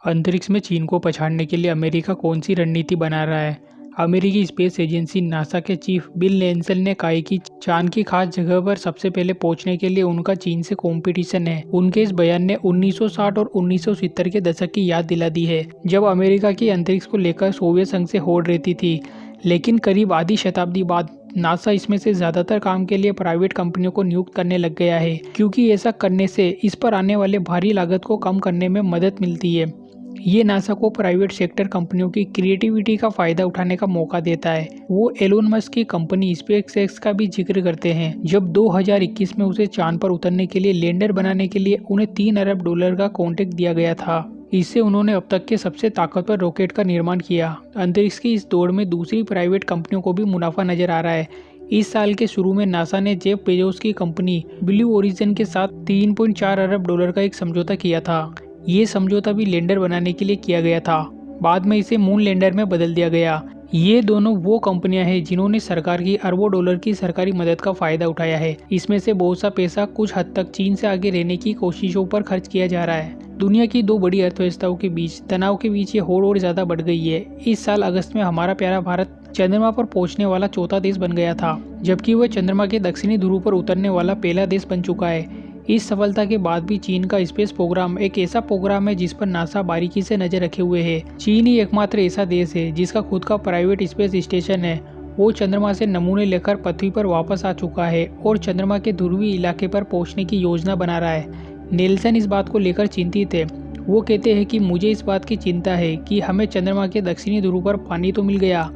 अंतरिक्ष में चीन को पछाड़ने के लिए अमेरिका कौन सी रणनीति बना रहा है? अमेरिकी स्पेस एजेंसी नासा के चीफ बिल नेल्सन ने कहा है कि चांद की खास जगह पर सबसे पहले पहुंचने के लिए उनका चीन से कंपटीशन है। उनके इस बयान ने 1960 और 1970 के दशक की याद दिला दी है, जब अमेरिका की अंतरिक्ष को लेकर सोवियत संघ से होड़ रहती थी। लेकिन करीब आधी शताब्दी बाद नासा इसमें से ज्यादातर काम के लिए प्राइवेट कंपनियों को नियुक्त करने लग गया है, क्योंकि ऐसा करने से इस पर आने वाले भारी लागत को कम करने में मदद मिलती है। ये नासा को प्राइवेट सेक्टर कंपनियों की क्रिएटिविटी का फायदा उठाने का मौका देता है। वो एलोन मस्क की कंपनी स्पेसएक्स का भी जिक्र करते हैं, जब 2021 में उसे चांद पर उतरने के लिए लैंडर बनाने के लिए उन्हें $3 अरब का कॉन्ट्रैक्ट दिया गया था। इससे उन्होंने अब तक के सबसे ताकतवर रॉकेट का निर्माण किया। अंतरिक्ष की इस दौड़ में दूसरी प्राइवेट कंपनियों को भी मुनाफा नजर आ रहा है। इस साल के शुरू में नासा ने जेफ बेजोस की कंपनी ब्लू ओरिजिन के साथ $3.4 अरब का एक समझौता किया था। ये समझौता भी लैंडर बनाने के लिए किया गया था। बाद में इसे मून लैंडर में बदल दिया गया। ये दोनों वो कंपनियां हैं जिन्होंने सरकार की अरबों डॉलर की सरकारी मदद का फायदा उठाया है। इसमें से बहुत सा पैसा कुछ हद तक चीन से आगे रहने की कोशिशों पर खर्च किया जा रहा है। दुनिया की दो बड़ी अर्थव्यवस्थाओं के बीच तनाव के बीच ये होड़ और ज्यादा बढ़ गई है। इस साल अगस्त में हमारा प्यारा भारत चंद्रमा पर पहुंचने वाला चौथा देश बन गया था, जबकि वह चंद्रमा के दक्षिणी ध्रुव पर उतरने वाला पहला देश बन चुका है। इस सफलता के बाद भी चीन का स्पेस प्रोग्राम एक ऐसा प्रोग्राम है जिस पर नासा बारीकी से नजर रखे हुए है। चीन ही एकमात्र ऐसा देश है जिसका खुद का प्राइवेट स्पेस स्टेशन है। वो चंद्रमा से नमूने लेकर पृथ्वी पर वापस आ चुका है और चंद्रमा के ध्रुवीय इलाके पर पहुंचने की योजना बना रहा है। नेल्सन इस बात को लेकर चिंतित है। वो कहते हैं कि मुझे इस बात की चिंता है कि हमें चंद्रमा के दक्षिणी ध्रुव पर पानी तो मिल गया,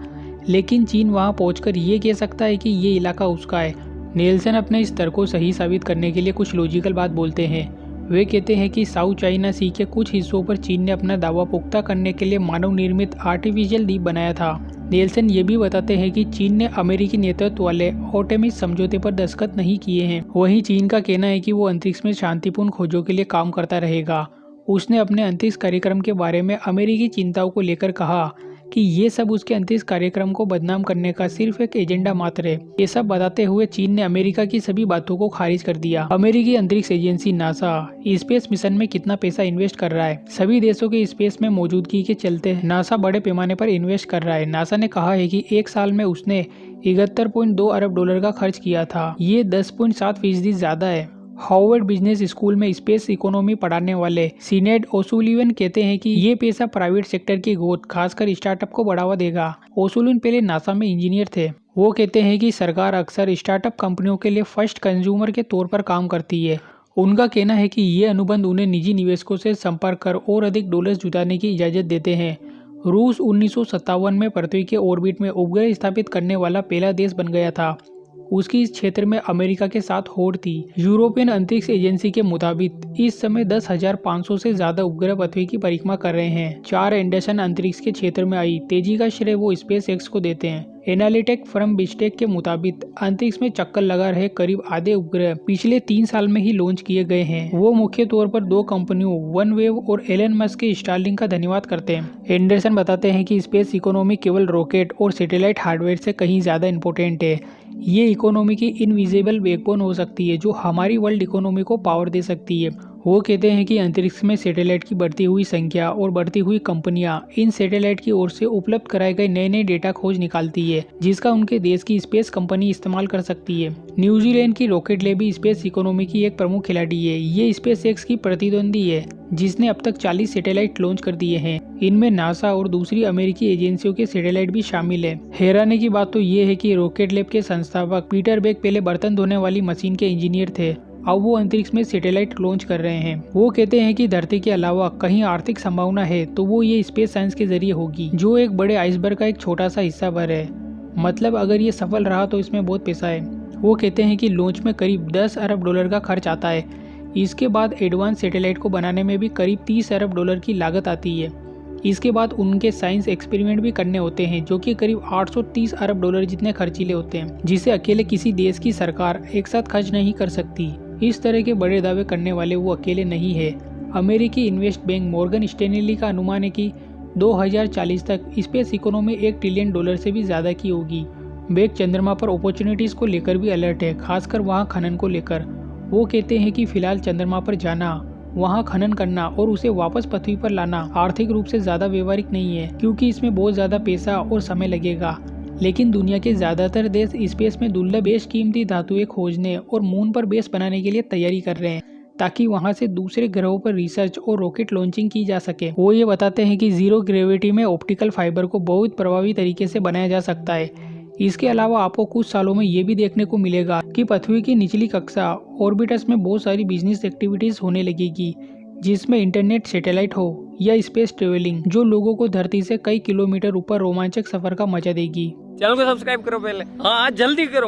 लेकिन चीन वहां पहुंचकर ये कह सकता है कि ये इलाका उसका है। नेल्सन अपने इस तर्क को सही साबित करने के लिए कुछ लॉजिकल बात बोलते हैं। वे कहते हैं कि साउथ चाइना सी के कुछ हिस्सों पर चीन ने अपना दावा पुख्ता करने के लिए मानव निर्मित आर्टिफिशियल द्वीप बनाया था। नेल्सन ये भी बताते हैं कि चीन ने अमेरिकी नेतृत्व वाले आर्टेमिस समझौते पर दस्तखत नहीं किए हैं। वहीं चीन का कहना है कि वो अंतरिक्ष में शांतिपूर्ण खोजों के लिए काम करता रहेगा। उसने अपने अंतरिक्ष कार्यक्रम के बारे में अमेरिकी चिंताओं को लेकर कहा कि ये सब उसके अंतरिक्ष कार्यक्रम को बदनाम करने का सिर्फ एक एजेंडा मात्र है। ये सब बताते हुए चीन ने अमेरिका की सभी बातों को खारिज कर दिया। अमेरिकी अंतरिक्ष एजेंसी नासा स्पेस मिशन में कितना पैसा इन्वेस्ट कर रहा है? सभी देशों के स्पेस में मौजूदगी के चलते नासा बड़े पैमाने पर इन्वेस्ट कर रहा है। नासा ने कहा है कि एक साल में उसने $71.2 अरब का खर्च किया था। ये 10.7% ज्यादा है। हार्वर्ड बिजनेस स्कूल में स्पेस इकोनॉमी पढ़ाने वाले सीनेड ओसुलिवन कहते हैं कि ये पैसा प्राइवेट सेक्टर की ग्रोथ, खासकर स्टार्टअप को बढ़ावा देगा। ओसुलिवन पहले नासा में इंजीनियर थे। वो कहते हैं कि सरकार अक्सर स्टार्टअप कंपनियों के लिए फर्स्ट कंज्यूमर के तौर पर काम करती है। उनका कहना है कि ये अनुबंध उन्हें निजी निवेशकों से संपर्क कर और अधिक डॉलर्स जुटाने की इजाजत देते हैं। रूस 1957 में पृथ्वी के ऑर्बिट में उपग्रह स्थापित करने वाला पहला देश बन गया था। उसकी इस क्षेत्र में अमेरिका के साथ होड़ थी। यूरोपियन अंतरिक्ष एजेंसी के मुताबिक इस समय 10,500 से ज्यादा उपग्रह पृथ्वी की परिक्रमा कर रहे हैं। 4 एंडरसन अंतरिक्ष के क्षेत्र में आई तेजी का श्रेय वो स्पेसएक्स को देते हैं। एनालिटिक फर्म बिस्टेक के मुताबिक अंतरिक्ष में चक्कर लगा रहे करीब आधे उपग्रह पिछले 3 साल में ही लॉन्च किए गए हैं। वो मुख्य तौर पर 2 कंपनियों वनवेव और एलन मस्क के स्टारलिंक का धन्यवाद करते हैं। एंडरसन बताते हैं कि स्पेस इकोनॉमी केवल रॉकेट और सैटेलाइट हार्डवेयर से कहीं ज्यादा इंपॉर्टेंट है। ये इकोनॉमी की इनविजिबल बैकबोन हो सकती है जो हमारी वर्ल्ड इकोनॉमी को पावर दे सकती है। वो कहते हैं कि अंतरिक्ष में सैटेलाइट की बढ़ती हुई संख्या और बढ़ती हुई कंपनियां इन सैटेलाइट की ओर से उपलब्ध कराए गए नए नए डेटा खोज निकालती है, जिसका उनके देश की स्पेस कंपनी इस्तेमाल कर सकती है। न्यूजीलैंड की रॉकेट लैब भी स्पेस इकोनॉमी की एक प्रमुख खिलाड़ी है। ये स्पेसएक्स की प्रतिद्वंदी है, जिसने अब तक 40 सैटेलाइट लॉन्च कर दिए हैं। इनमें नासा और दूसरी अमेरिकी एजेंसियों के सैटेलाइट भी शामिल है। हैरानी की बात तो ये है कि रॉकेट लैब के संस्थापक पीटर बेक पहले बर्तन धोने वाली मशीन के इंजीनियर थे। अब वो अंतरिक्ष में सैटेलाइट लॉन्च कर रहे हैं। वो कहते हैं कि धरती के अलावा कहीं आर्थिक संभावना है तो वो ये स्पेस साइंस के जरिए होगी, जो एक बड़े आइसबर्ग का एक छोटा सा हिस्सा भर है। मतलब अगर ये सफल रहा तो इसमें बहुत पैसा है। वो कहते हैं कि लॉन्च में करीब $10 अरब का खर्च आता है। इसके बाद एडवांस सैटेलाइट को बनाने में भी करीब $30 अरब की लागत आती है। इसके बाद उनके साइंस एक्सपेरिमेंट भी करने होते हैं, जो कि करीब $830 अरब जितने खर्चीले होते हैं, जिसे अकेले किसी देश की सरकार एक साथ खर्च नहीं कर सकती। इस तरह के बड़े दावे करने वाले वो अकेले नहीं है। अमेरिकी इन्वेस्ट बैंक मॉर्गन स्टैनली का अनुमान है कि 2040 तक स्पेस इकोनॉमी $1 ट्रिलियन से भी ज्यादा की होगी। बैंक चंद्रमा पर अपॉर्चुनिटीज को लेकर भी अलर्ट है, खासकर वहां खनन को लेकर। वो कहते हैं कि फिलहाल चंद्रमा पर जाना वहाँ खनन करना और उसे वापस पृथ्वी पर लाना आर्थिक रूप से ज्यादा व्यवहारिक नहीं है, क्योंकि इसमें बहुत ज्यादा पैसा और समय लगेगा। लेकिन दुनिया के ज्यादातर देश स्पेस में दुर्लभ बेशकीमती धातुएं खोजने और मून पर बेस बनाने के लिए तैयारी कर रहे हैं, ताकि वहां से दूसरे ग्रहों पर रिसर्च और रॉकेट लॉन्चिंग की जा सके। वो ये बताते हैं कि जीरो ग्रेविटी में ऑप्टिकल फाइबर को बहुत प्रभावी तरीके से बनाया जा सकता है। इसके अलावा आपको कुछ सालों में ये भी देखने को मिलेगा कि पृथ्वी की निचली कक्षा ऑर्बिटस में बहुत सारी बिजनेस एक्टिविटीज होने लगेगी, जिसमें इंटरनेट, सैटेलाइट हो या स्पेस ट्रेवलिंग, जो लोगों को धरती से कई किलोमीटर ऊपर रोमांचक सफर का मजा देगी। चैनल को सब्सक्राइब करो पहले, हाँ जल्दी करो।